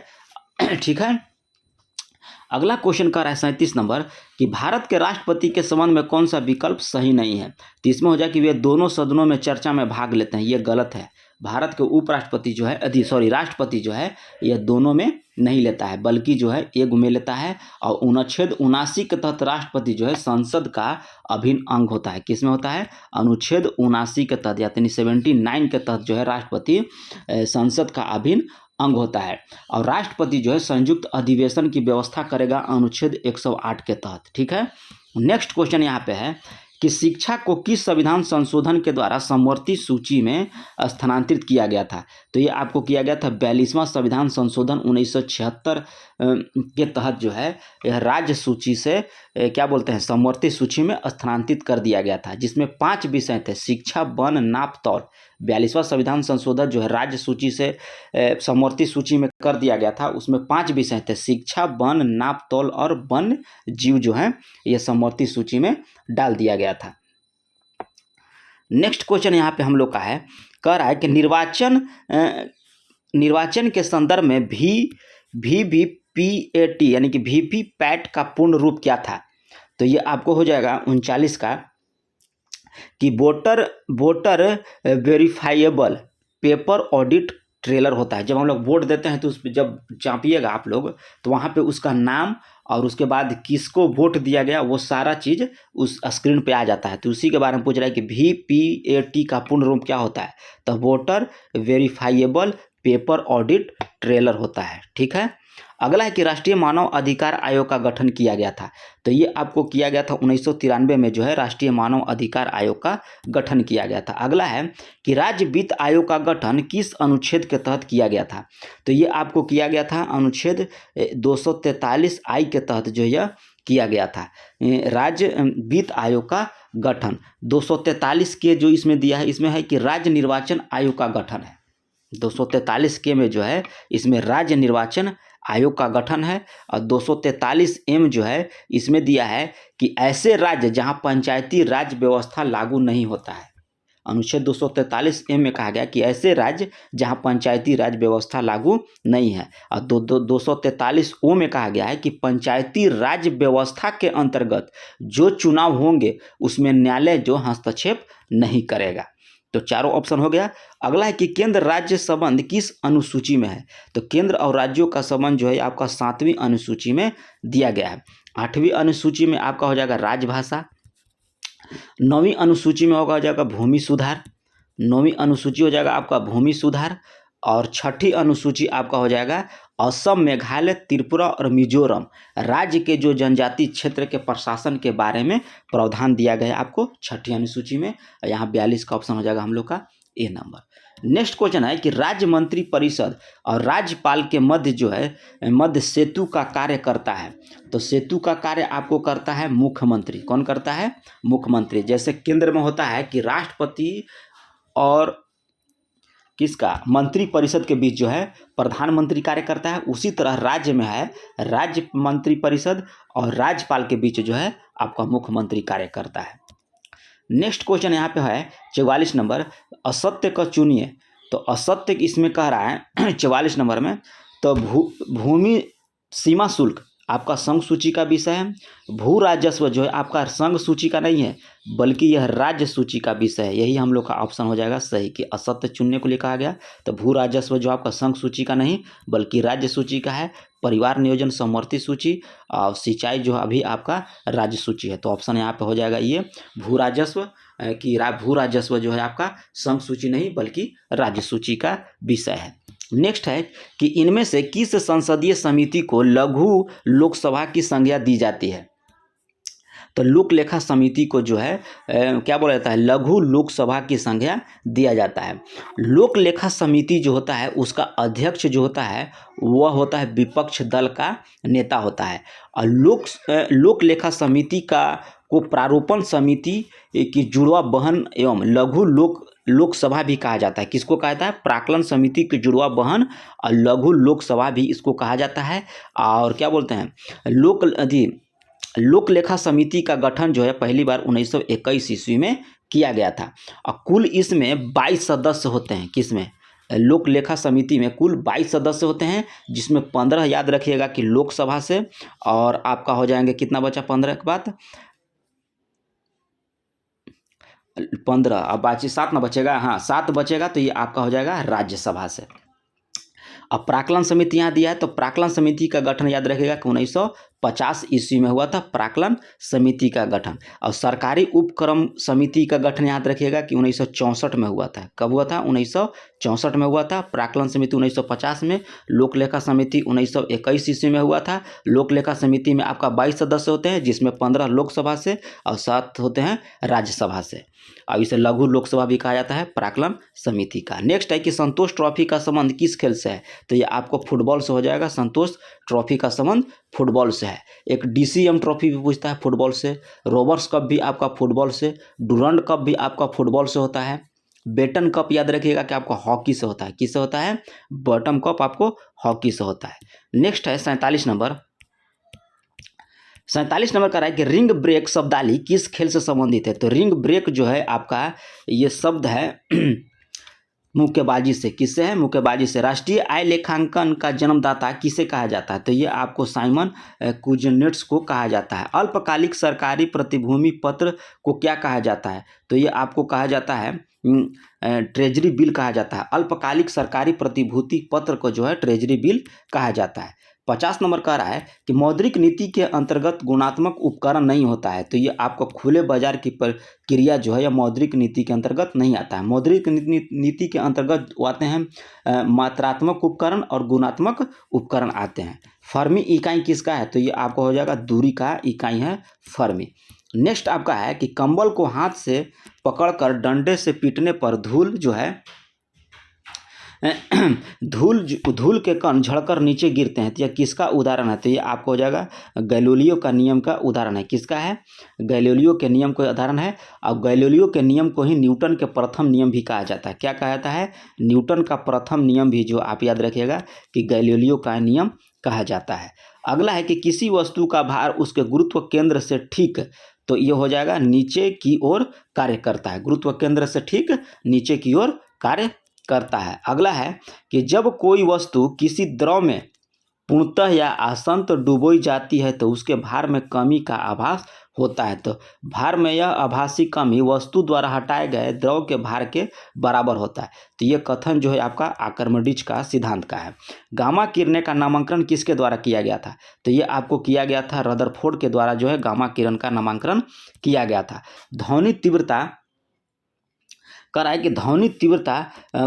ठीक है। अगला क्वेश्चन का रहा है 37 नंबर कि भारत के राष्ट्रपति के संबंध में कौन सा विकल्प सही नहीं है? तो इसमें हो जाए कि वे दोनों सदनों में चर्चा में भाग लेते हैं। ये गलत है। भारत के उपराष्ट्रपति जो है राष्ट्रपति जो है यह दोनों में नहीं लेता है, बल्कि जो है एक में लेता है। और अनुच्छेद 79 के तहत राष्ट्रपति जो है संसद का अभिन्न अंग होता है। किसमें होता है? अनुच्छेद 79 के तहत यानी 79 के तहत जो है राष्ट्रपति संसद का अभिन्न अंग होता है। और राष्ट्रपति जो है संयुक्त अधिवेशन की व्यवस्था करेगा अनुच्छेद 108 के तहत। ठीक है। नेक्स्ट क्वेश्चन यहाँ पे है कि शिक्षा को किस संविधान संशोधन के द्वारा समवर्ती सूची में स्थानांतरित किया गया था। तो ये आपको किया गया था 42वां संविधान संशोधन 1976 के तहत जो है यह राज्य सूची से क्या बोलते हैं समवर्ती सूची में स्थानांतरित कर दिया गया था, जिसमें 5 विषय थे, शिक्षा, वन, नाप तौल। 42वां संविधान संशोधन जो है राज्य सूची से समवर्ती सूची में कर दिया गया था, उसमें 5 विषय थे, शिक्षा, वन, नाप तौल और वन जीव जो है ये समवर्ती सूची में डाल दिया गया था। नेक्स्ट क्वेश्चन यहाँ पे हम लोग का है, कह रहा है कि निर्वाचन के संदर्भ में वीवीपीएटी यानी कि वीवीपैट का पूर्ण रूप क्या था। तो ये आपको हो जाएगा 39 का कि voter verifiable paper audit trailer होता है। जब हम लोग वोट देते हैं तो उस पर जब चापिएगा आप लोग तो वहाँ पे उसका नाम और उसके बाद किसको वोट दिया गया वो सारा चीज़ उस स्क्रीन पे आ जाता है। तो उसी के बारे में पूछ रहा है कि वीपीएटी का पूर्ण रूप क्या होता है। तो voter verifiable paper audit trailer होता है। ठीक है। अगला है कि राष्ट्रीय मानव अधिकार आयोग का गठन किया गया था। तो ये आपको किया गया था 1993 में जो है राष्ट्रीय मानव अधिकार आयोग का गठन किया गया था। अगला है कि राज्य वित्त आयोग का गठन किस अनुच्छेद के तहत किया गया था। तो ये आपको किया गया था अनुच्छेद 243 आई के तहत जो यह किया गया था। राज्य वित्त आयोग का गठन 243 के जो इसमें दिया है, इसमें है कि राज्य निर्वाचन आयोग का गठन है। 243 के में जो है इसमें राज्य निर्वाचन आयोग का गठन है और 243 एम जो है इसमें दिया है कि ऐसे राज्य जहां पंचायती राज व्यवस्था लागू नहीं होता है। अनुच्छेद 243 एम में कहा गया कि ऐसे राज्य जहां पंचायती राज व्यवस्था लागू नहीं है। और 243 ओ में कहा गया है कि पंचायती राज व्यवस्था के अंतर्गत जो चुनाव होंगे उसमें न्यायालय जो हस्तक्षेप नहीं करेगा। तो चारों ऑप्शन हो गया। अगला है कि केंद्र राज्य संबंध किस अनुसूची में है। तो केंद्र और राज्यों का संबंध जो है आपका 7वीं अनुसूची में दिया गया है। 8वीं अनुसूची में आपका हो जाएगा राजभाषा। 9वीं अनुसूची में हो जाएगा भूमि सुधार। 9वीं अनुसूची हो जाएगा आपका भूमि सुधार। और 6ठी अनुसूची आपका हो जाएगा असम, मेघालय, त्रिपुरा और मिजोरम राज्य के जो जनजाति क्षेत्र के प्रशासन के बारे में प्रावधान दिया गया है आपको 6ठी अनुसूची में। यहाँ 42 का ऑप्शन हो जाएगा हम लोग का ए नंबर। नेक्स्ट क्वेश्चन है कि राज्य मंत्री परिषद और राज्यपाल के मध्य जो है मध्य सेतु का कार्य करता है। तो सेतु का कार्य आपको करता है मुख्यमंत्री। कौन करता है? मुख्यमंत्री। जैसे केंद्र में होता है कि राष्ट्रपति और किसका मंत्री परिषद के बीच जो है प्रधानमंत्री कार्य करता है, उसी तरह राज्य में है राज्य मंत्री परिषद और राज्यपाल के बीच जो है आपका मुख्यमंत्री कार्य करता है। नेक्स्ट क्वेश्चन यहाँ पे है 44 नंबर, असत्य का चुनिए। तो असत्य इसमें कह रहा है 44 नंबर में, तो भूमि सीमा शुल्क आपका संघ सूची का विषय है। भू राजस्व जो है आपका संघ सूची का नहीं है बल्कि यह राज्य सूची का विषय है। यही हम लोग का ऑप्शन हो जाएगा सही कि असत्य चुनने को लिए कहा गया। तो भू राजस्व जो आपका संघ सूची का नहीं बल्कि राज्य सूची का है। परिवार नियोजन समवर्ती सूची और सिंचाई जो अभी आपका राज्य सूची है। तो ऑप्शन यहाँ पे हो जाएगा ये भू राजस्व कि भू राजस्व जो है आपका संघ सूची नहीं बल्कि राज्य सूची का विषय है। नेक्स्ट है कि इनमें से किस संसदीय समिति को लघु लोकसभा की संज्ञा दी जाती है। तो लोक लेखा समिति को जो है क्या बोला जाता है, लघु लोकसभा की संज्ञा दिया जाता है। लोक लेखा समिति जो होता है उसका अध्यक्ष जो होता है वह होता है विपक्ष दल का नेता होता है। और लोक लेखा समिति को प्रारूपण समिति की जुड़वा बहन एवं लघु लोकसभा भी कहा जाता है। किसको कहा जाता है? प्राक्कलन समिति की जुड़वा बहन और लघु लोकसभा भी इसको कहा जाता है। और क्या बोलते हैं लोक लेखा समिति का गठन जो है पहली बार 1921 ईस्वी में किया गया था। और कुल इसमें 22 सदस्य होते हैं। किसमें? लोक लेखा समिति में कुल 22 सदस्य होते हैं, जिसमें 15 याद रखिएगा कि लोकसभा से, और आपका हो जाएंगे कितना बचा 15 के बाद 15, अब बाकी 7 ना बचेगा। हाँ 7 बचेगा तो ये आपका हो जाएगा राज्यसभा से। अब प्राक्कलन समिति यहाँ दिया है, तो प्राक्कलन समिति का गठन याद रखिएगा कि 1950 ईस्वी में हुआ था प्राक्कलन समिति का गठन। और सरकारी उपक्रम समिति का गठन याद रखिएगा कि 1964 में हुआ था। कब हुआ था? 1964 में हुआ था। प्राक्कलन समिति 1950 में। लोक लेखा समिति 1921 ईस्वी में हुआ था। लोक लेखा समिति में आपका 22 सदस्य होते हैं, जिसमें 15 लोकसभा से और 7 होते हैं राज्यसभा से। अब इसे लघु लोकसभा भी कहा जाता है प्राक्कलन समिति का। नेक्स्ट है कि संतोष ट्रॉफी का संबंध किस खेल से है? तो ये आपको फुटबॉल से हो जाएगा। संतोष ट्रॉफी का संबंध फुटबॉल से है। एक DCM ट्रॉफी भी पूछता है फुटबॉल से। रोबर्ट्स कप भी आपका फुटबॉल से। डुरंड कप भी आपका फुटबॉल से होता है। बेटन कप याद रखिएगा कि आपका हॉकी से होता है। किससे होता है? बॉटम कप आपको हॉकी से होता है। नेक्स्ट है 47 नंबर। 47 नंबर का है कि रिंग ब्रेक शब्दावली किस खेल से संबंधित है? तो रिंग ब्रेक जो है आपका ये शब्द है मुक्केबाजी से। किससे है? मुक्केबाजी से। राष्ट्रीय आय लेखांकन का जन्मदाता किसे कहा जाता है? तो ये आपको साइमन कुजनेट्स को कहा जाता है। अल्पकालिक सरकारी प्रतिभूति पत्र को क्या कहा जाता है? तो ये आपको कहा जाता है ट्रेजरी बिल कहा जाता है। अल्पकालिक सरकारी प्रतिभूति पत्र को जो है ट्रेजरी बिल कहा जाता है। 50 नंबर कह रहा है कि मौद्रिक नीति के अंतर्गत गुणात्मक उपकरण नहीं होता है। तो ये आपको खुले बाजार की प्रक्रिया जो है या मौद्रिक नीति के अंतर्गत नहीं आता है। मौद्रिक नीति के अंतर्गत आते हैं मात्रात्मक उपकरण और गुणात्मक उपकरण आते हैं। फर्मी इकाई किसका है? तो ये आपको हो जाएगा दूरी का इकाई है फर्मी। नेक्स्ट आपका है कि कंबल को हाथ से पकड़कर डंडे से पीटने पर धूल जो है धूल के कण झड़कर नीचे गिरते हैं। तो यह किसका उदाहरण है? तो ये आपको हो जाएगा गैलीलियो का नियम का उदाहरण है। किसका है? गैलीलियो के नियम का उदाहरण है। और गैलीलियो के नियम को ही न्यूटन के प्रथम नियम भी कहा जाता है। क्या कहा जाता है? न्यूटन का प्रथम नियम भी जो आप याद रखिएगा कि गैलीलियो का नियम कहा जाता है। अगला है कि किसी वस्तु का भार उसके गुरुत्व केंद्र से ठीक, तो ये हो जाएगा नीचे की ओर कार्य करता है। गुरुत्व केंद्र से ठीक नीचे की ओर कार्य करता है। अगला है कि जब कोई वस्तु किसी द्रव में पूर्णतः या आसन्न डुबोई जाती है तो उसके भार में कमी का आभास होता है। तो भार में यह आभासी कमी वस्तु द्वारा हटाए गए द्रव के भार के बराबर होता है। तो ये कथन जो है आपका आर्किमिडीज का सिद्धांत का है। गामा किरणें का नामांकन किसके द्वारा किया गया था? तो ये आपको किया गया था रदरफोर्ड के द्वारा जो है गामा किरण का नामांकन किया गया था। ध्वनि तीव्रता कर रहा है कि ध्वनि तीव्रता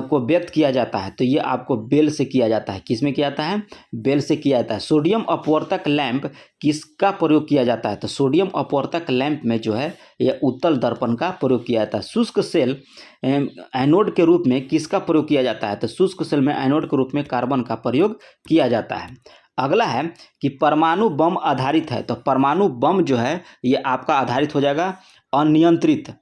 को व्यक्त किया जाता है। तो ये आपको बेल से किया जाता है। किस में किया जाता है? बेल से किया जाता है। सोडियम अपवर्तक लैंप किसका प्रयोग किया जाता है? तो सोडियम अपवर्तक लैंप में जो है यह उत्तल दर्पण का प्रयोग किया जाता है। शुष्क सेल एनोड के रूप में किसका प्रयोग किया जाता है? तो शुष्क सेल में एनोड के रूप में कार्बन का प्रयोग किया जाता है। अगला है कि परमाणु बम आधारित है। तो परमाणु बम जो है ये आपका आधारित हो जाएगा अनियंत्रित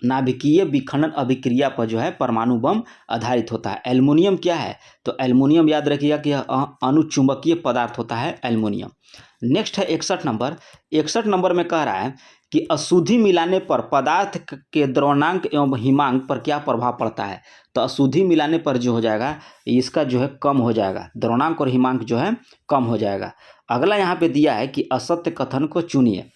नाभिकीय विखंडन अभिक्रिया पर जो है परमाणु बम आधारित होता है। एल्युमिनियम क्या है? तो एल्युमिनियम याद रखिएगा कि यह अनुचुंबकीय पदार्थ होता है एल्युमिनियम। नेक्स्ट है 61 नंबर। 61 नंबर में कह रहा है कि अशुद्धि मिलाने पर पदार्थ के द्रवणांक एवं हिमांक पर क्या प्रभाव पड़ता है? तो अशुद्धि मिलाने पर जो हो जाएगा इसका जो है कम हो जाएगा, द्रवणांक और हिमांक जो है कम हो जाएगा। अगला यहाँ पे दिया है कि असत्य कथन को चुनिए।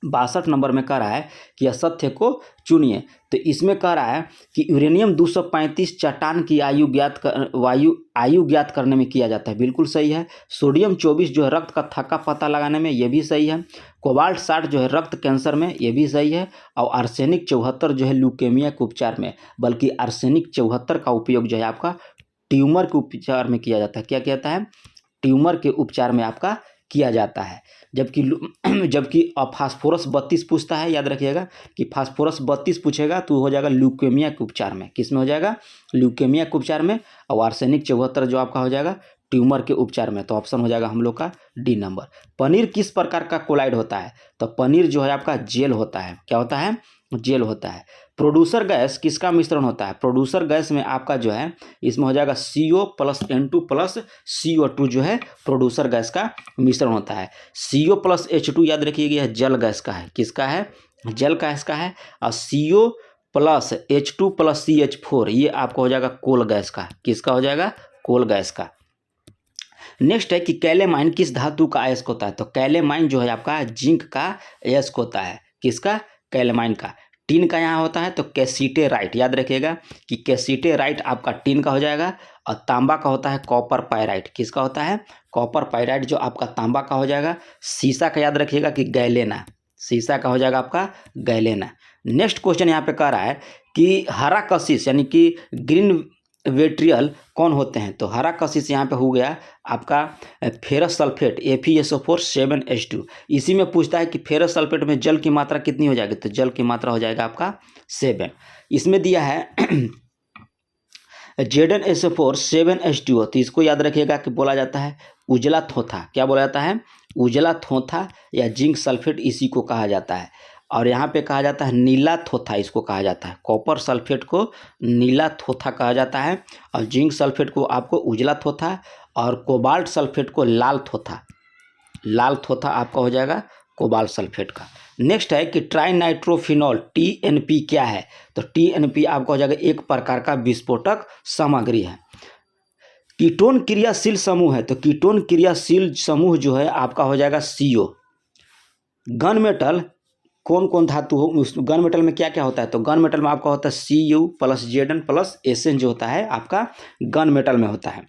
62 नंबर में कह रहा है कि असत्य को चुनिए। तो इसमें कह रहा है कि यूरेनियम 235 चट्टान की आयु ज्ञात करने में किया जाता है। बिल्कुल सही है। सोडियम 24 जो है रक्त का थक्का पता लगाने में, ये भी सही है। कोबाल्ट 60 जो है रक्त कैंसर में, ये भी सही है। और आर्सेनिक 74 जो है ल्यूकेमिया के उपचार में, बल्कि आर्सेनिक 74 का उपयोग जो है आपका ट्यूमर के उपचार में किया जाता है। क्या कहता है? ट्यूमर के उपचार में आपका किया जाता है। जबकि फास्फोरस 32 पूछता है। याद रखिएगा कि फास्फोरस 32 पूछेगा तो हो जाएगा ल्यूकेमिया के उपचार में। किस में हो जाएगा? ल्यूकेमिया के उपचार में। और आर्सेनिक 74 जो आपका हो जाएगा ट्यूमर के उपचार में। तो ऑप्शन हो जाएगा हम लोग का डी नंबर। पनीर किस प्रकार का कोलाइड होता है? तो पनीर जो है आपका जेल होता है। क्या होता है? जेल होता है। प्रोड्यूसर गैस किसका मिश्रण होता है? प्रोड्यूसर गैस में आपका जो है इसमें हो जाएगा CO + N2 + CO2 जो है प्रोड्यूसर गैस का मिश्रण होता है। CO + H2 याद रखिएगा यह जल गैस का है। किसका है? जल गैस का है। और CO + H2 + CH4 ये आपको हो जाएगा कोल गैस का। किसका हो जाएगा? कोल गैस का। नेक्स्ट है कि कैलेमाइन किस धातु का अयस्क होता है? तो कैलेमाइन जो है आपका जिंक का अयस्क होता है। किसका? कैलेमाइन का। टीन का यहाँ होता है तो कैसीटेराइट, याद रखिएगा कि कैसीटेराइट आपका टीन का हो जाएगा। और तांबा का होता है कॉपर पायराइट, किसका होता है? कॉपर पायराइट जो आपका तांबा का हो जाएगा। शीशा का याद रखिएगा कि गैलेना, शीशा का हो जाएगा आपका गैलेना। नेक्स्ट क्वेश्चन यहाँ पे कह रहा है कि हरा कशिश यानी कि ग्रीन वेट्रियल कौन होते हैं? तो हरा कशिश यहाँ पे हो गया आपका फेरस सल्फेट FeSO4 7H2। इसी में पूछता है कि फेरस सल्फेट में जल की मात्रा कितनी हो जाएगी? तो जल की मात्रा हो जाएगा आपका 7। इसमें दिया है ZnSO4 7H2O, तो इसको याद रखिएगा कि बोला जाता है उजला थोथा। क्या बोला जाता है? उजला थोथा या जिंक सल्फेट इसी को कहा जाता है। और यहाँ पे कहा जाता है नीला थोथा, इसको कहा जाता है। कॉपर सल्फेट को नीला थोथा कहा जाता है और जिंक सल्फेट को आपको उजला थोथा और कोबाल्ट सल्फेट को लाल थोथा। लाल थोथा आपका हो जाएगा कोबाल्ट सल्फेट का। नेक्स्ट है कि ट्राइनाइट्रोफिनॉल TNP क्या है? तो TNP आपका हो जाएगा एक प्रकार का विस्फोटक सामग्री है। कीटोन क्रियाशील समूह है, तो कीटोन क्रियाशील समूह जो है आपका हो जाएगा CO। गन मेटल कौन कौन धातु हो, उस गन मेटल में क्या क्या होता है? तो गन मेटल में आपका होता है Cu + Zn + Sn जो होता है आपका गन मेटल में होता है।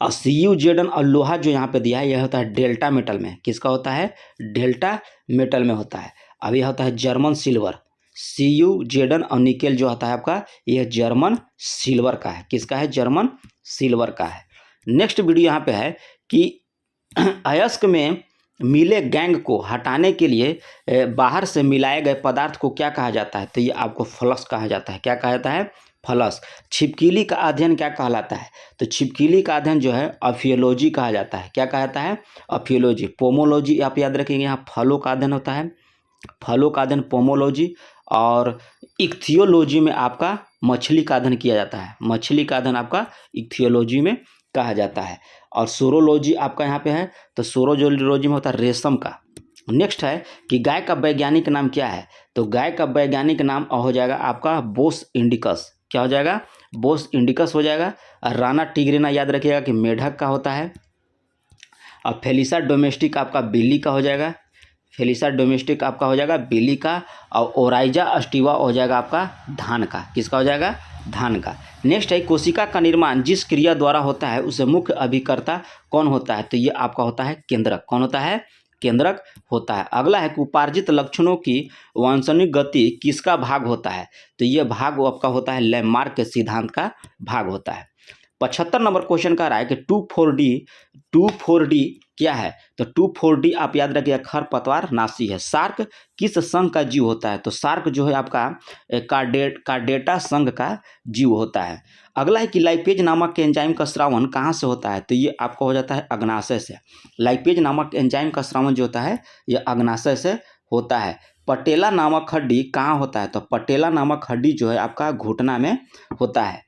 और Cu Zn और लोहा जो यहाँ पे दिया है यह होता है डेल्टा मेटल में। किसका होता है? डेल्टा मेटल में होता है। अब यह होता है जर्मन सिल्वर। Cu Zn और निकेल जो होता है आपका यह जर्मन सिल्वर का है। किसका है? जर्मन सिल्वर का है। नेक्स्ट वीडियो यहाँ पे है कि अयस्क में मिले गैंग को हटाने के लिए बाहर से मिलाए गए पदार्थ को क्या कहा जाता है? तो ये आपको फ्लक्स कहा जाता है। क्या कहा जाता है? फ्लक्स। छिपकली का अध्ययन क्या कहलाता है? तो छिपकली का अध्ययन जो है अफियोलॉजी कहा जाता है। क्या कहा जाता है? अफियोलॉजी। पोमोलॉजी आप याद रखेंगे, यहाँ फलों का अध्ययन होता है, फलों का अध्ययन पोमोलॉजी। और इक्थियोलॉजी में आपका मछली का अध्ययन किया जाता है। मछली का अध्ययन आपका इक्थियोलॉजी में कहा जाता है। और सोरोलॉजी आपका यहाँ पे है, तो सोरोलॉजी में होता है रेशम का। नेक्स्ट है कि गाय का वैज्ञानिक नाम क्या है? तो गाय का वैज्ञानिक नाम हो जाएगा आपका बोस इंडिकस। क्या हो जाएगा? बोस इंडिकस हो जाएगा। और राना टिग्रिना याद रखिएगा कि मेढक का होता है। और फेलिसा डोमेस्टिक आपका बिल्ली का हो जाएगा। फेलिसा डोमेस्टिक आपका हो जाएगा बिल्ली का। और ओराइजा अस्टिवा हो जाएगा आपका धान का। किसका हो जाएगा? धान का। नेक्स्ट है कोशिका का निर्माण जिस क्रिया द्वारा होता है उसे मुख्य अभिकर्ता कौन होता है? तो ये आपका होता है केंद्रक। कौन होता है? केंद्रक होता है। अगला है कि उपार्जित लक्षणों की वांछनीय गति किसका भाग होता है? तो ये भाग वो आपका होता है लैमार्क के सिद्धांत का भाग होता है। 75 नंबर क्वेश्चन का रहा है कि 2,4-D क्या है? तो 2,4-D आप याद रखिए खरपतवार नाशी है। शार्क किस संघ का जीव होता है? तो शार्क जो है आपका कार्डेटा संघ का जीव होता है। अगला है कि लाइपेज नामक एंजाइम का स्रावन कहाँ से होता है? तो ये आपका हो जाता है अग्नाशय से। लाइपेज नामक एंजाइम का स्रावन जो होता है ये अग्नाशय से होता है। पटेला नामक हड्डी कहाँ होता है? तो पटेला नामक हड्डी जो है आपका घुटना में होता है।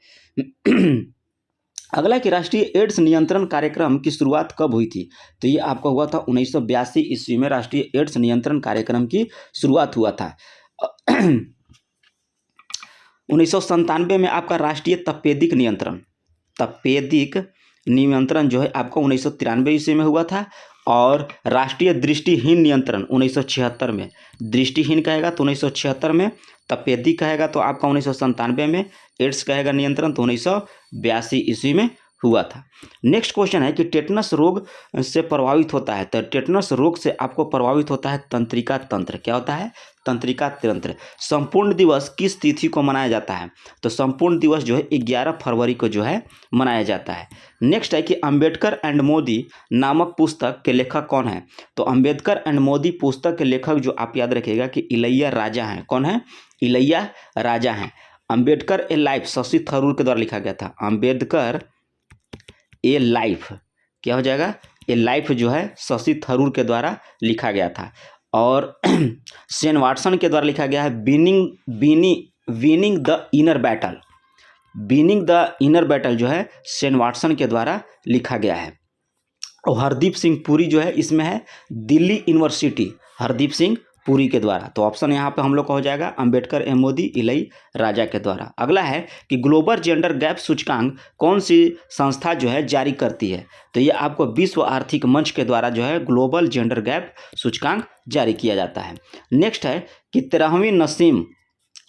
अगला कि राष्ट्रीय एड्स नियंत्रण कार्यक्रम की शुरुआत कब हुई थी? तो ये आपका हुआ था 1982 ईस्वी में राष्ट्रीय एड्स नियंत्रण कार्यक्रम की शुरुआत हुआ था। 1997 में आपका राष्ट्रीय तपेदिक नियंत्रण जो है आपका 1993 ईस्वी में हुआ था। और राष्ट्रीय दृष्टिहीन नियंत्रण 1976 में। दृष्टिहीन कहेगा तो 1976 में, तपेदिक कहेगा तो आपका 1997 में, एड्स कहेगा नियंत्रण तो 1982 ईस्वी में हुआ था। नेक्स्ट क्वेश्चन है कि टेटनस रोग से प्रभावित होता है। तो टेटनस रोग से आपको प्रभावित होता है तंत्रिका तंत्र। क्या होता है? तंत्रिका तंत्र। संपूर्ण दिवस किस तिथि को मनाया जाता है? तो संपूर्ण दिवस जो है 11 फरवरी को जो है मनाया जाता है। नेक्स्ट है कि अंबेडकर एंड मोदी नामक पुस्तक के लेखक कौन है? तो अंबेडकर एंड मोदी पुस्तक के लेखक जो आप याद रखिएगा कि इलैया राजा हैं। कौन है? इलैया राजा हैं। अंबेडकर ए लाइफ शशि थरूर के द्वारा लिखा गया था। अंबेडकर ए लाइफ क्या हो जाएगा? ए लाइफ जो है शशि थरूर के द्वारा लिखा गया था। और शेन वाटसन के द्वारा लिखा गया है winning the inner battle. Winning the inner battle जो है शेन वाटसन के द्वारा लिखा गया है। और हरदीप सिंह पुरी जो है इसमें है दिल्ली यूनिवर्सिटी। हरदीप सिंह पुरी के द्वारा। तो ऑप्शन यहाँ पे हम लोग का हो जाएगा अंबेडकर एम मोदी इलैयाराजा के द्वारा। अगला है कि ग्लोबल जेंडर गैप सूचकांक कौन सी संस्था जो है जारी करती है? तो ये आपको विश्व आर्थिक मंच के द्वारा जो है ग्लोबल जेंडर गैप सूचकांक जारी किया जाता है। नेक्स्ट है कि 13वीं नसीम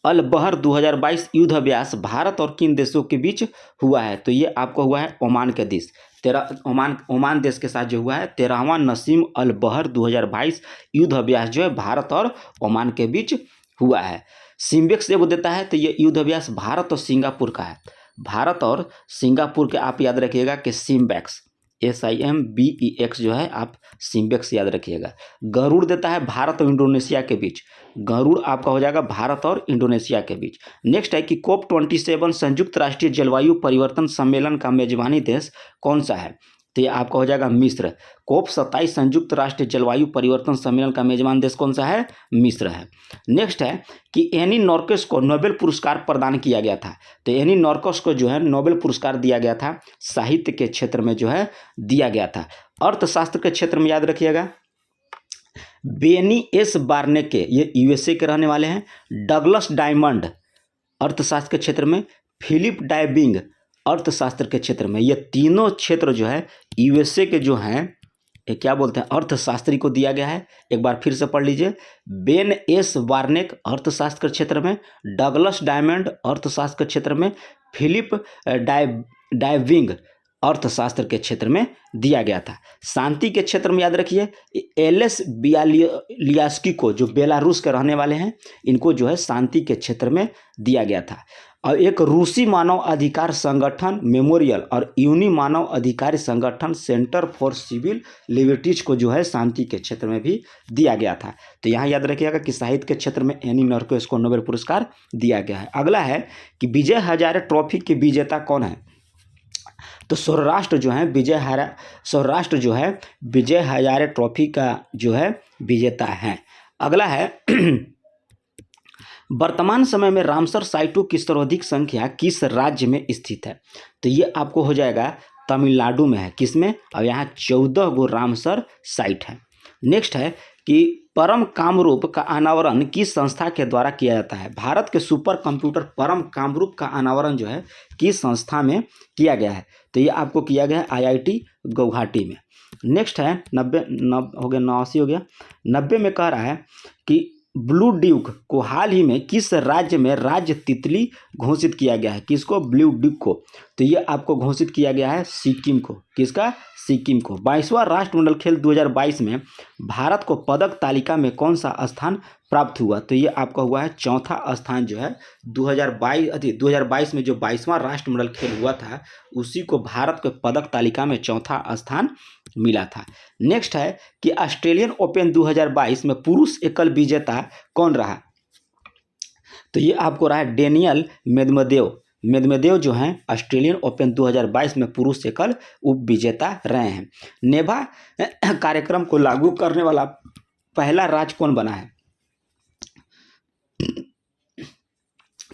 अल बहर 2022 युद्ध अभ्यास भारत और किन देशों के बीच हुआ है? तो ये आपको हुआ है ओमान के देश ओमान देश के साथ जो हुआ है 13वां नसीम अल बहर 2022 युद्ध अभ्यास जो है भारत और ओमान के बीच हुआ है। सिम्बेक्स जब देता है तो ये युद्ध अभ्यास भारत और सिंगापुर का है। भारत और सिंगापुर के आप याद रखिएगा कि सिम्बेक्स SIMBEX जो है आप सिम्बेक्स याद रखिएगा। गरुड़ देता है भारत और इंडोनेशिया के बीच। गरुड़ आपका हो जाएगा भारत और इंडोनेशिया के बीच। नेक्स्ट है कि COP27 संयुक्त राष्ट्रीय जलवायु परिवर्तन सम्मेलन का मेजबानी देश कौन सा है? तो ये आपका हो जाएगा मिस्र। COP27 संयुक्त राष्ट्रीय जलवायु परिवर्तन सम्मेलन का मेजबान देश कौन सा है? मिस्र है। नेक्स्ट है कि एनी नॉर्कस को नोबेल पुरस्कार प्रदान किया गया था। तो एनी नॉर्कस को जो है नोबेल पुरस्कार दिया गया था, साहित्य के क्षेत्र में जो है दिया गया था। अर्थशास्त्र के क्षेत्र में याद रखिएगा बेनी एस बार्नेके, ये USA के रहने वाले हैं। डगलस डायमंड अर्थशास्त्र के क्षेत्र में, फिलिप डायबिंग अर्थशास्त्र के क्षेत्र में। ये तीनों क्षेत्र जो है USA के जो हैं ये क्या बोलते हैं अर्थशास्त्री को दिया गया है। एक बार फिर से पढ़ लीजिए। बेन एस वार्नेक अर्थशास्त्र के क्षेत्र में, डगलस डायमंड अर्थशास्त्र के क्षेत्र में, फिलिप डायविंग अर्थशास्त्र के क्षेत्र में दिया गया था। शांति के क्षेत्र में याद रखिए LS बियालियास्की को, जो बेलारूस के रहने वाले हैं, इनको जो है शांति के क्षेत्र में दिया गया था। और एक रूसी मानव अधिकार संगठन मेमोरियल और यूनी मानव अधिकार संगठन सेंटर फॉर सिविल लिबर्टीज को जो है शांति के क्षेत्र में भी दिया गया था। तो यहाँ याद रखिएगा कि साहित्य के क्षेत्र में एनी नॉर्कस को नोबेल पुरस्कार दिया गया है। अगला है कि विजय हजारे ट्रॉफी के विजेता कौन है? तो सौराष्ट्र जो है विजय हजारे ट्रॉफी का जो है विजेता है। अगला है वर्तमान समय में रामसर साइटों की सर्वाधिक संख्या किस राज्य में स्थित है? तो ये आपको हो जाएगा तमिलनाडु में है। किसमें? और यहाँ 14 गो रामसर साइट है। नेक्स्ट है कि परम कामरूप का अनावरण किस संस्था के द्वारा किया जाता है? भारत के सुपर कंप्यूटर परम कामरूप का अनावरण जो है किस संस्था में किया गया है? तो ये आपको किया गया है IIT गुवाहाटी में। नेक्स्ट है 90 में कह रहा है कि ब्लू ड्यूक को हाल ही में किस राज्य में राज्य तितली घोषित किया गया है? किसको? ब्लू ड्यूक को। तो ये आपको घोषित किया गया है सिक्किम को। किसका? सिक्किम को। 22वां राष्ट्रमंडल खेल 2022 में भारत को पदक तालिका में कौन सा स्थान प्राप्त हुआ? तो ये आपका हुआ है चौथा स्थान जो है 2022 में जो 22वां राष्ट्रमंडल खेल हुआ था उसी को भारत को पदक तालिका में चौथा स्थान मिला था। नेक्स्ट है कि ऑस्ट्रेलियन ओपन 2022 में पुरुष एकल विजेता कौन रहा? तो ये आपको रहा है डेनियल मेदवेदेव जो हैं ऑस्ट्रेलियन ओपन 2022 में पुरुष एकल उप विजेता रहे हैं। नेभा कार्यक्रम को लागू करने वाला पहला राज्य कौन बना है?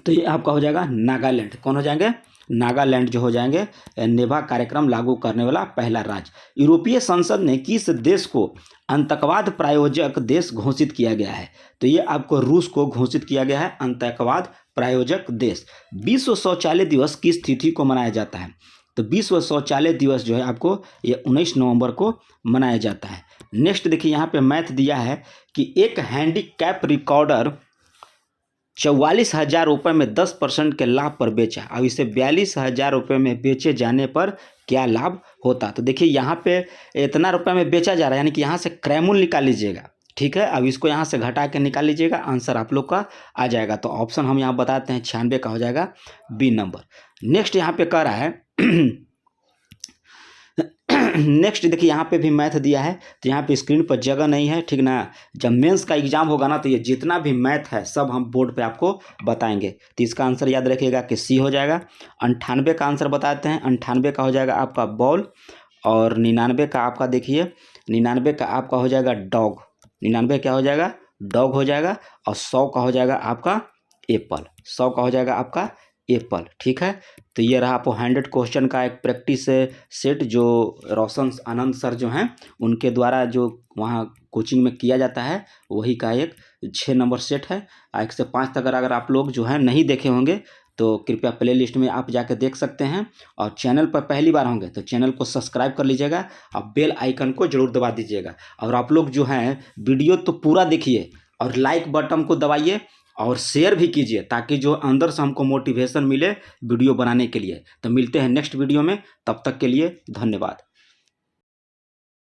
तो ये आपका हो जाएगा नागालैंड। कौन हो जाएंगे? नागालैंड जो हो जाएंगे नेभा कार्यक्रम लागू करने वाला पहला राज्य। यूरोपीय संसद ने किस देश को आतंकवाद प्रायोजक देश घोषित किया गया है? तो ये आपको रूस को घोषित किया गया है आतंकवाद प्रायोजक देश। विश्व शौचालय दिवस किस तिथि को मनाया जाता है? तो विश्व शौचालय दिवस जो है आपको ये 19 नवंबर को मनाया जाता है। नेक्स्ट देखिए यहाँ पे मैथ दिया है कि एक हैंडीकैप रिकॉर्डर 44,000 रुपये में 10% के लाभ पर बेचा। अब इसे 42,000 रुपये में बेचे जाने पर क्या लाभ होता? तो देखिए यहाँ पे इतना रुपये में बेचा जा रहा है, यानी कि यहाँ से क्रयमूल्य निकाल लीजिएगा। ठीक है, अब इसको यहाँ से घटा के निकाल लीजिएगा, आंसर आप लोग का आ जाएगा। तो ऑप्शन हम यहाँ बताते हैं 96 का हो जाएगा बी नंबर। नेक्स्ट यहाँ पे कह रहा है नेक्स्ट देखिए यहाँ पे भी मैथ दिया है, तो यहाँ पे स्क्रीन पर जगह नहीं है, ठीक ना। जब मेंस का एग्जाम होगा ना तो ये जितना भी मैथ है सब हम बोर्ड पे आपको बताएंगे। तो इसका आंसर याद रखिएगा कि सी हो जाएगा। 98 का आंसर बताते हैं। 98 का हो जाएगा आपका बॉल, और 99 का आपका देखिए 99 का आपका हो जाएगा डॉग। 99 क्या हो जाएगा? डॉग हो जाएगा। और 100 का हो जाएगा आपका एप्पल। 100 का हो जाएगा आपका एप्पल। ठीक है, तो ये रहा आपको 100 क्वेश्चन का एक प्रैक्टिस सेट जो रोशन आनंद सर जो हैं उनके द्वारा जो वहाँ कोचिंग में किया जाता है वही का एक 6 नंबर सेट है। 1 से 5 तक अगर आप लोग जो है नहीं देखे होंगे तो कृपया प्लेलिस्ट में आप जाकर देख सकते हैं। और चैनल पर पहली बार होंगे तो चैनल को सब्सक्राइब कर लीजिएगा और बेल आइकन को जरूर दबा दीजिएगा। और आप लोग जो हैं वीडियो तो पूरा देखिए और लाइक बटन को दबाइए और शेयर भी कीजिए, ताकि जो अंदर से हमको मोटिवेशन मिले वीडियो बनाने के लिए। तो मिलते हैं नेक्स्ट वीडियो में, तब तक के लिए धन्यवाद।